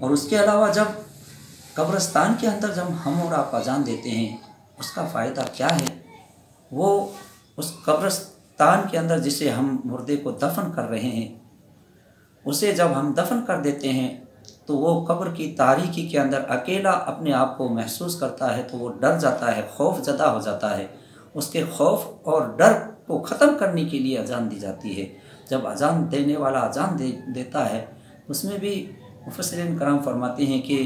اور اس کے علاوہ جب قبرستان کے اندر جب ہم اور آپ اذان دیتے ہیں اس کا فائدہ کیا ہے؟ وہ اس قبرستان کے اندر جسے ہم مردے کو دفن کر رہے ہیں اسے جب ہم دفن کر دیتے ہیں تو وہ قبر کی تاریکی کے اندر اکیلا اپنے آپ کو محسوس کرتا ہے، تو وہ ڈر جاتا ہے، خوف زدہ ہو جاتا ہے۔ اس کے خوف اور ڈر کو ختم کرنے کے لیے اذان دی جاتی ہے۔ جب اذان دینے والا اذان دیتا ہے اس میں بھی مفسرین کرام فرماتے ہیں کہ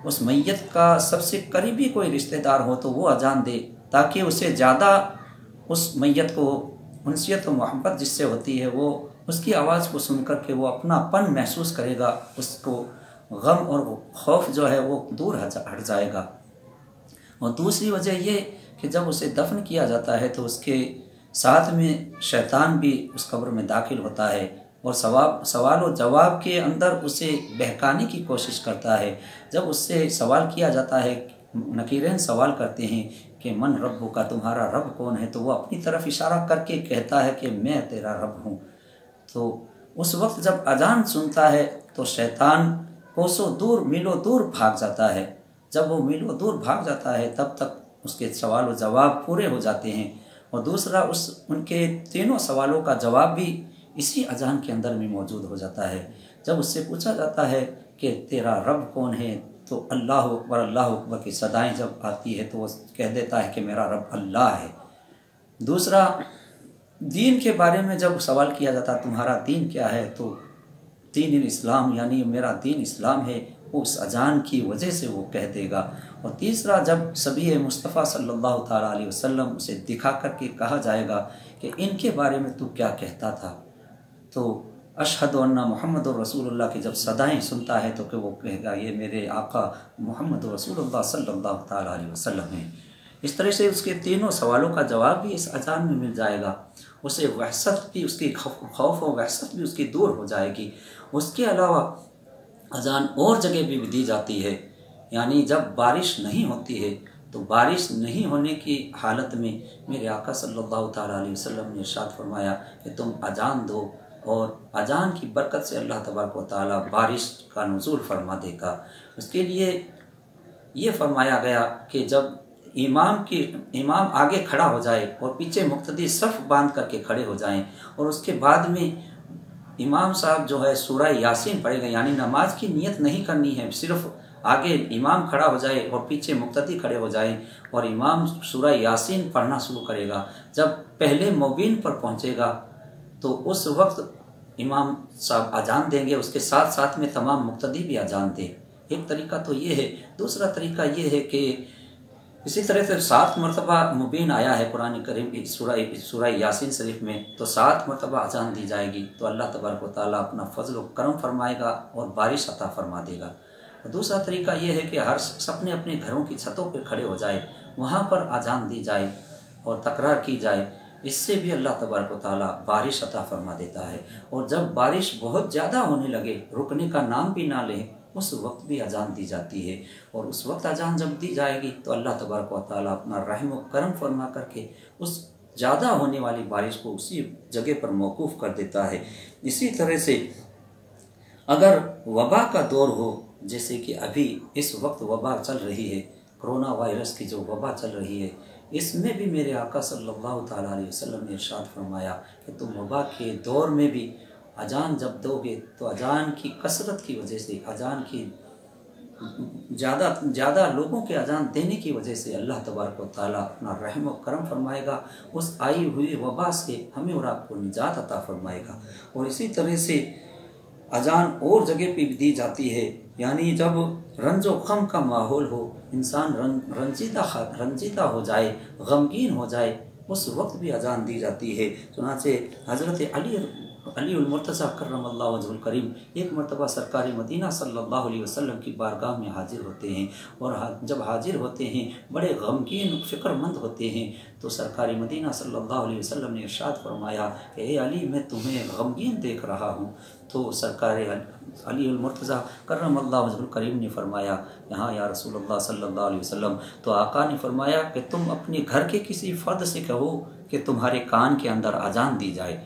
اس میت کا سب سے قریبی کوئی رشتہ دار ہو تو وہ اذان دے، تاکہ اسے زیادہ اس میت کو انسیت و محبت جس سے ہوتی ہے وہ اس کی آواز کو سن کر کے وہ اپنا پن محسوس کرے گا، اس کو غم اور خوف جو ہے وہ دور ہٹ جائے گا۔ اور دوسری وجہ یہ کہ جب اسے دفن کیا جاتا ہے تو اس کے ساتھ میں شیطان بھی اس قبر میں داخل ہوتا ہے اور سوال و جواب کے اندر اسے بہکانے کی کوشش کرتا ہے۔ جب اس سے سوال کیا جاتا ہے، نکیرین سوال کرتے ہیں کہ من رب کا، تمہارا رب کون ہے، تو وہ اپنی طرف اشارہ کر کے کہتا ہے کہ میں تیرا رب ہوں۔ تو اس وقت جب اذان سنتا ہے تو شیطان کوسوں دور، میلوں دور بھاگ جاتا ہے۔ جب وہ میلوں دور بھاگ جاتا ہے تب تک اس کے سوال و جواب پورے ہو جاتے ہیں، اور دوسرا ان کے تینوں سوالوں کا جواب بھی اسی اذان کے اندر میں موجود ہو جاتا ہے۔ جب اس سے پوچھا جاتا ہے کہ تیرا رب کون ہے تو اللہ اکبر کی صدائیں جب آتی ہے تو وہ کہہ دیتا ہے کہ میرا رب اللہ ہے۔ دوسرا، دین کے بارے میں جب سوال کیا جاتا ہے تمہارا دین کیا ہے تو دین الاسلام، یعنی میرا دین اسلام ہے، اس اذان کی وجہ سے وہ کہہ دے گا۔ اور تیسرا، جب سبی مصطفیٰ صلی اللہ تعالیٰ علیہ وسلم اسے دکھا کر کے کہا جائے گا کہ ان کے بارے میں تو کیا کہتا تھا، تو اشہد ان محمد رسول اللہ کی جب صدائیں سنتا ہے تو کہ وہ کہے گا یہ میرے آقا محمد رسول اللہ صلی اللہ تعالیٰ علیہ وسلم ہیں۔ اس طرح سے اس کے تینوں سوالوں کا جواب بھی اس اذان میں مل جائے گا، اسے وحشت بھی، اس کی خوف و وحشت بھی اس کی دور ہو جائے گی۔ اس کے علاوہ اذان اور جگہ بھی دی جاتی ہے، یعنی جب بارش نہیں ہوتی ہے تو بارش نہیں ہونے کی حالت میں میرے آقا صلی اللہ تعالیٰ علیہ وسلم نے ارشاد فرمایا کہ تم اذان دو، اور اذان کی برکت سے اللہ تبارک و تعالیٰ بارش کا نزول فرما دے گا۔ اس کے لیے یہ فرمایا گیا کہ جب امام آگے کھڑا ہو جائے اور پیچھے مقتدی صف باندھ کر کے کھڑے ہو جائیں، اور اس کے بعد میں امام صاحب جو ہے سورہ یاسین پڑھے گا، یعنی نماز کی نیت نہیں کرنی ہے، صرف آگے امام کھڑا ہو جائے اور پیچھے مقتدی کھڑے ہو جائیں اور امام سورہ یاسین پڑھنا شروع کرے گا۔ جب پہلے مبین پر پہنچے گا تو اس وقت امام صاحب اذان دیں گے، اس کے ساتھ ساتھ میں تمام مقتدی بھی اذان دیں۔ ایک طریقہ تو یہ ہے۔ دوسرا طریقہ یہ ہے کہ اسی طرح سے 7 مرتبہ مبین آیا ہے قرآن کریم کی سورہ یاسین شریف میں، تو 7 مرتبہ اذان دی جائے گی تو اللہ تبارک و تعالیٰ اپنا فضل و کرم فرمائے گا اور بارش عطا فرما دے گا۔ دوسرا طریقہ یہ ہے کہ ہر شخص اپنے اپنے گھروں کی چھتوں پہ کھڑے ہو جائے، وہاں پر اذان دی جائے اور تکرار کی جائے، اس سے بھی اللہ تبارک و تعالیٰ بارش عطا فرما دیتا ہے۔ اور جب بارش بہت زیادہ ہونے لگے، رکنے کا نام بھی نہ لے، اس وقت بھی اذان دی جاتی ہے، اور اس وقت اذان جب دی جائے گی تو اللہ تبارک و تعالیٰ اپنا رحم و کرم فرما کر کے اس زیادہ ہونے والی بارش کو اسی جگہ پر موقوف کر دیتا ہے۔ اسی طرح سے اگر وبا کا دور ہو، جیسے کہ ابھی اس وقت وبا چل رہی ہے، کرونا وائرس کی جو وبا چل رہی ہے، اس میں بھی میرے آقا صلی اللہ تعالیٰ علیہ وسلم نے ارشاد فرمایا کہ تم وبا کے دور میں بھی اذان جب دو گے تو اذان کی کثرت کی وجہ سے، اذان کی زیادہ لوگوں کے اذان دینے کی وجہ سے اللہ تبارک و تعالیٰ اپنا رحم و کرم فرمائے گا، اس آئی ہوئی وبا سے ہمیں اور آپ کو نجات عطا فرمائے گا۔ اور اسی طرح سے اذان اور جگہ پہ بھی دی جاتی ہے، یعنی جب رنج و غم کا ماحول ہو، انسان رنجیدہ ہو جائے، غمگین ہو جائے، اس وقت بھی اذان دی جاتی ہے۔ چنانچہ حضرت علی المرتضیٰ کرم اللہ وجہ الکریم ایک مرتبہ سرکار مدینہ صلی اللہ علیہ وسلم کی بارگاہ میں حاضر ہوتے ہیں، اور جب حاضر ہوتے ہیں بڑے غمگین فکر مند ہوتے ہیں، تو سرکار مدینہ صلی اللہ علیہ وسلم نے ارشاد فرمایا کہ اے علی، میں تمہیں غمگین دیکھ رہا ہوں۔ تو سرکار علی المرتضیٰ کرم اللہ وجہ الکریم نے فرمایا یہاں یا رسول اللہ صلی اللہ علیہ وسلم، تو آقا نے فرمایا کہ تم اپنے گھر کے کسی فرد سے کہو کہ تمہارے کان کے اندر اذان دی جائے۔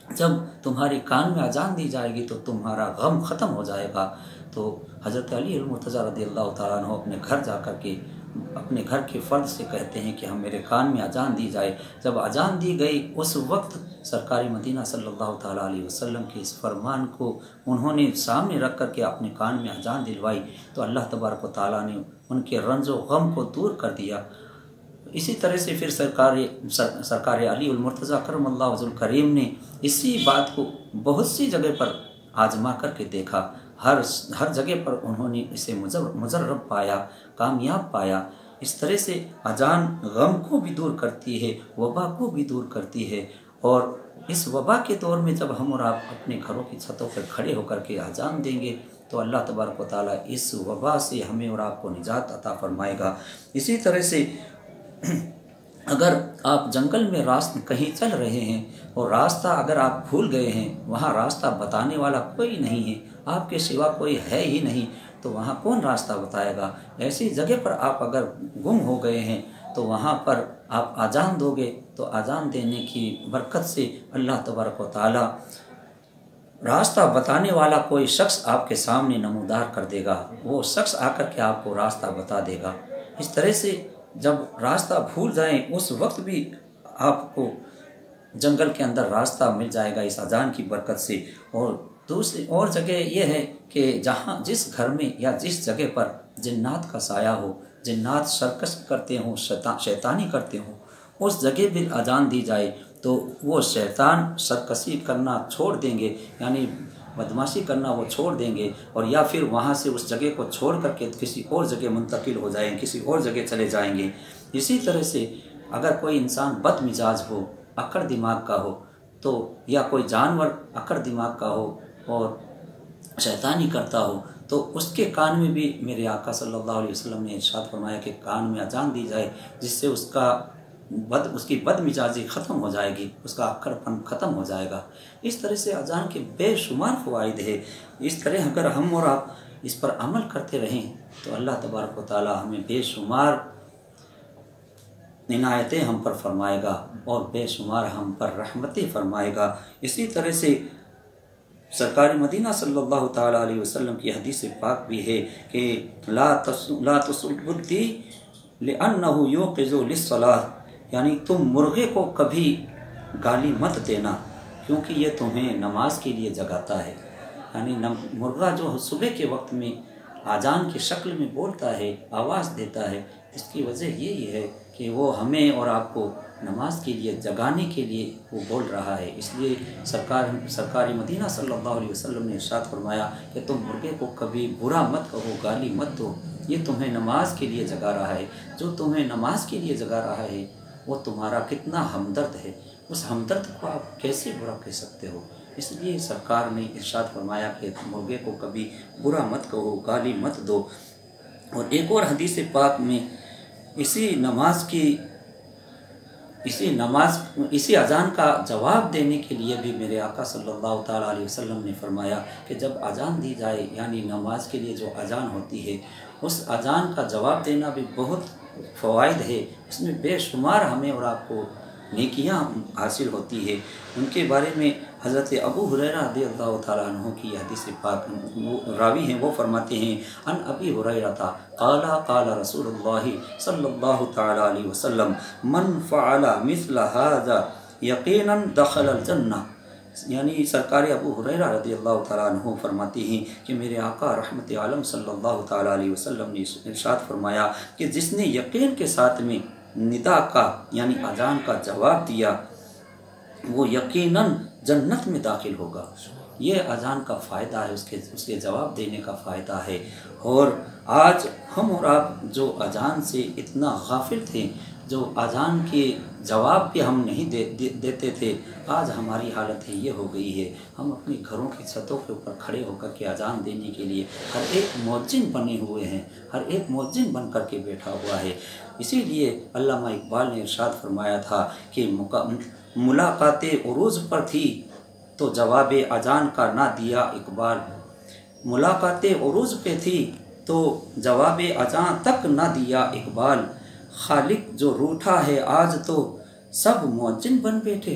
جب تمہارے کان میں اذان دی جائے گی تو تمہارا غم ختم ہو جائے گا۔ تو حضرت علی المرتضیٰ رضی اللہ تعالیٰ عنہ اپنے گھر جا کر کے اپنے گھر کے فرد سے کہتے ہیں کہ ہم میرے کان میں اذان دی جائے۔ جب اذان دی گئی اس وقت سرکار مدینہ صلی اللہ تعالیٰ علیہ وسلم کے اس فرمان کو انہوں نے سامنے رکھ کر کے اپنے کان میں اذان دلوائی تو اللہ تبارک و تعالیٰ نے ان کے رنج و غم کو دور کر دیا۔ اسی طرح سے پھر سرکار علی المرتضیٰ کرم اللہ وجہ الکریم نے اسی بات کو بہت سی جگہ پر آزما کر کے دیکھا، ہر جگہ پر انہوں نے اسے مجرب پایا، کامیاب پایا۔ اس طرح سے اذان غم کو بھی دور کرتی ہے، وبا کو بھی دور کرتی ہے۔ اور اس وبا کے دور میں جب ہم اور آپ اپنے گھروں کی چھتوں پر کھڑے ہو کر کے اذان دیں گے تو اللہ تبارک و تعالیٰ اس وبا سے ہمیں اور آپ کو نجات عطا فرمائے گا۔ اسی طرح سے اگر آپ جنگل میں کہیں چل رہے ہیں اور راستہ اگر آپ بھول گئے ہیں، وہاں راستہ بتانے والا کوئی نہیں ہے، آپ کے سوا کوئی ہے ہی نہیں، تو وہاں کون راستہ بتائے گا؟ ایسی جگہ پر آپ اگر گم ہو گئے ہیں تو وہاں پر آپ اذان دو گے تو اذان دینے کی برکت سے اللہ تبارک و تعالیٰ راستہ بتانے والا کوئی شخص آپ کے سامنے نمودار کر دے گا، وہ شخص آ کر کے آپ کو راستہ بتا دے گا۔ اس طرح سے جب راستہ بھول جائیں اس وقت بھی آپ کو جنگل کے اندر راستہ مل جائے گا اس اذان کی برکت سے۔ اور دوسری اور جگہ یہ ہے کہ جس گھر میں یا جس جگہ پر جنات کا سایہ ہو، جنات سرکش کرتے ہوں، شیطانی کرتے ہوں، اس جگہ بھی اذان دی جائے تو وہ شیطان سرکشی کرنا چھوڑ دیں گے، یعنی بدماشی کرنا وہ چھوڑ دیں گے، اور یا پھر وہاں سے اس جگہ کو چھوڑ کر کے کسی اور جگہ منتقل ہو جائیں، کسی اور جگہ چلے جائیں گے۔ اسی طرح سے اگر کوئی انسان بد مزاج ہو، اکڑ دماغ کا ہو، تو یا کوئی جانور اکڑ دماغ کا ہو اور شیطانی کرتا ہو تو اس کے کان میں بھی میرے آقا صلی اللہ علیہ وسلم نے ارشاد فرمایا کہ کان میں اذان دی جائے، جس سے اس کی بد مزاجی ختم ہو جائے گی، اس کا اکڑ پن ختم ہو جائے گا۔ اس طرح سے اذان کے بے شمار فوائد ہے۔ اس طرح اگر ہم اور آپ اس پر عمل کرتے رہیں تو اللہ تبارک و تعالی ہمیں بے شمار عنایتیں ہم پر فرمائے گا اور بے شمار ہم پر رحمتیں فرمائے گا۔ اسی طرح سے سرکار مدینہ صلی اللہ تعالی علیہ وسلم کی حدیث پاک بھی ہے کہ لا تسبوا الدی لأنہ یوقظ للصلاۃ، یعنی تم مرغے کو کبھی گالی مت دینا کیونکہ یہ تمہیں نماز کے لیے جگاتا ہے۔ یعنی مرغہ جو صبح کے وقت میں اذان کی شکل میں بولتا ہے، آواز دیتا ہے، اس کی وجہ یہی ہے کہ وہ ہمیں اور آپ کو نماز کے لیے جگانے کے لیے وہ بول رہا ہے۔ اس لیے سرکار مدینہ صلی اللہ علیہ وسلم نے ارشاد فرمایا کہ تم مرغے کو کبھی برا مت کہو، گالی مت دو، یہ تمہیں نماز کے لیے جگا رہا ہے۔ جو تمہیں نماز کے لیے جگا رہا ہے وہ تمہارا کتنا ہمدرد ہے، اس ہمدرد کو آپ کیسے برا کہہ سکتے ہو؟ اس لیے سرکار نے ارشاد فرمایا کہ مرغے کو کبھی برا مت کہو، گالی مت دو۔ اور ایک اور حدیث پاک میں اسی اذان کا جواب دینے کے لیے بھی میرے آقا صلی اللہ تعالیٰ علیہ وسلم نے فرمایا کہ جب اذان دی جائے، یعنی نماز کے لیے جو اذان ہوتی ہے، اس اذان کا جواب دینا بھی بہت فوائد ہے، اس میں بے شمار ہمیں اور آپ کو نیکیاں حاصل ہوتی ہے۔ ان کے بارے میں حضرت ابو ہریرہ رضی اللہ تعالیٰ عنہ کی حدیث پاک راوی ہیں، وہ فرماتے ہیں ان ابی ہریرہ قال رسول اللہ صلی اللہ تعالیٰ علیہ وسلم من فعل مثل هذا یقینا دخل الجنہ، یعنی سرکار ابو ہریرہ رضی اللہ تعالیٰ عنہ فرماتے ہیں کہ میرے آقا رحمت عالم صلی اللہ تعالیٰ علیہ وسلم نے ارشاد فرمایا کہ جس نے یقین کے ساتھ میں ندا کا یعنی اذان کا جواب دیا وہ یقیناً جنت میں داخل ہوگا۔ یہ اذان کا فائدہ ہے، اس کے جواب دینے کا فائدہ ہے۔ اور آج ہم اور آپ جو اذان سے اتنا غافل تھے، جو اذان کے جواب بھی ہم نہیں دیتے تھے، آج ہماری حالت یہ ہو گئی ہے، ہم اپنے گھروں کی چھتوں کے اوپر کھڑے ہو کر کے اذان دینے کے لیے ہر ایک مؤذن بنے ہوئے ہیں، ہر ایک مؤذن بن کر کے بیٹھا ہوا ہے۔ اسی لیے علامہ اقبال نے ارشاد فرمایا تھا کہ ملاقات عروج پر تھی تو جواب اذان کا نہ دیا اقبال، ملاقات عروج پہ تھی تو جواب اذان تک نہ دیا اقبال، خالق جو روٹھا ہے آج تو سب مؤذن بن بیٹھے،